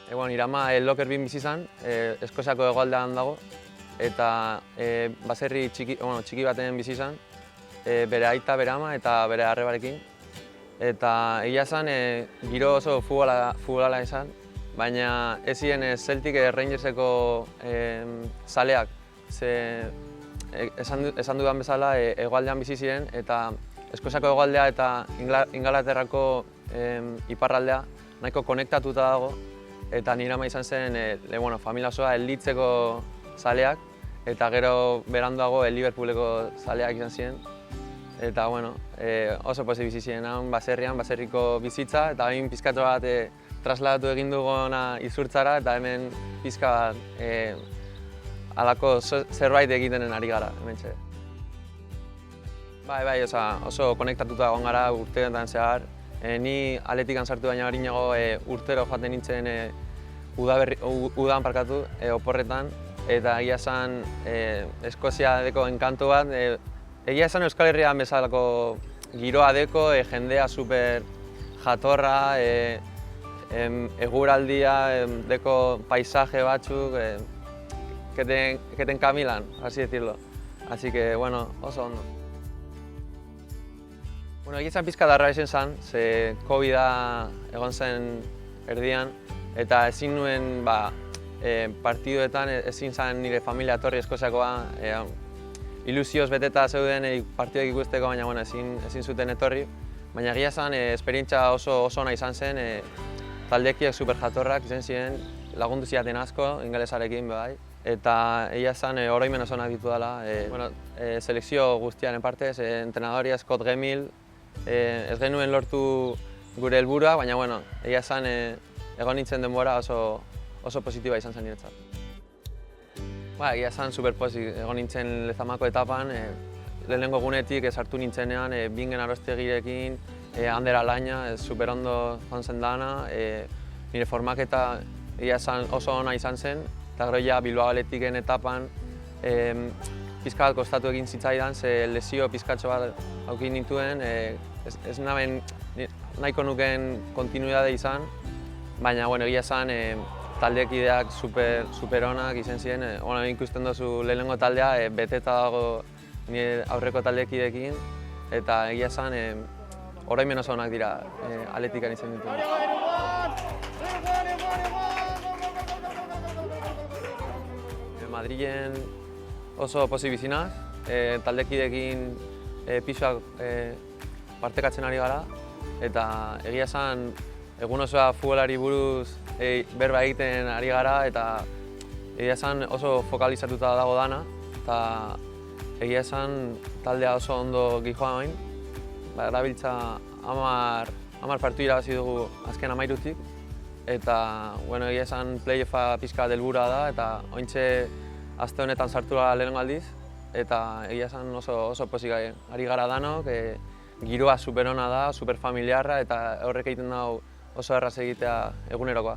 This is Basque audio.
Nire ama Lockerbien bizi izan, Eskoziako hegoaldean dago, eta baserri txiki baten bizi izan, bere aita, bere ama eta bere arrebarekin. Eta egia esan, giro oso futbolala izan, baina ez ziren Celtic Rangerseko zaleak. Esan dudan bezala, hegoaldean bizi ziren, eta Eskoziako hegoaldea eta Ingalaterrako iparraldea nahiko konektatuta dago, eta nire ama izan zen familia osoa Leedseko zaleak, eta gero beranduago Liverpooleko zaleak izan ziren. Eta oso pozik bizi ziren han baserriko bizitza, eta hain pizkatxo bat trasladatu egin duguna Izurtzara, eta hemen pizka bat halako zerbait egitenen ari gara hementxe. Bai, oso konektatuta egon gara urteetan zehar. Ni Atletikan sartu baina harinago urtero joaten nintzen udan parkatu, oporretan, eta egia esan Eskoziadeko enkantu bat, egia esan Euskal Herrian bezalako giroa deko, jendea super jatorra, eguraldia, deko paisaje batzuk, que te encamilan, así decirlo. Así que, oso ondo. Egia esan pizka darra izan zen, ze COVID-a egon zen erdian, eta ezin nuen partiduetan, ezin zen nire familia etorri Eskoziakoa, ilusioz beteta zeuden partiduak ikusteko, baina ezin zuten etorri. Baina egia esan, esperientzia oso ona izan zen, taldekiek super jatorrak izan ziren, lagundu ziaten asko, ingelesarekin bai. Eta egia esan, oroimen oso onak ditu dela. Selekzio guztiaren partez, entrenadoria Scott Gemmill, ez genuen lortu gure helburua, baina egia esan, egon nintzen denbora oso positiba izan zen niretzat. Egia esan superpozik, egon nintzen Lezamako etapan, lehenengo gunetik sartu nintzenean, Bingen Arostegirekin, Ander Alaina, superondo joan zen dana, nire formaketa egia esan oso ona izan zen, eta gero ja Bilbao Atletiken etapan pizka bat kostatu egin zitzaidan, ze lesio pizkatxo bat aukin nituen, ez naben nahiko nuken kontinuidade izan, baina egia esan taldekideak super onak izan ziren, ikusten duzu lehenengo taldea beteta dago nire aurreko taldekideekin, eta egia esan oroimen oso onak dira Atletikan izan dituen. Madrilen oso pozik bizi naiz, taldekideekin pisuak partekatzen ari gara, eta egia esan egun osoa futbolari buruz berba egiten ari gara, eta egia esan oso fokalizatuta dago dana, eta egia esan taldea oso ondo gijoa hain. Erabiltza 10 partidu irabazi dugu azken 13-tik, eta egia esan play-offa pizka bat helburua da, eta oraintxe aste honetan sartu da lehenengo aldiz, eta egia esan oso pozik ari gara danok, giroa super ona da, super familiarra, eta horrek egiten du oso erraz egitea egunerokoa.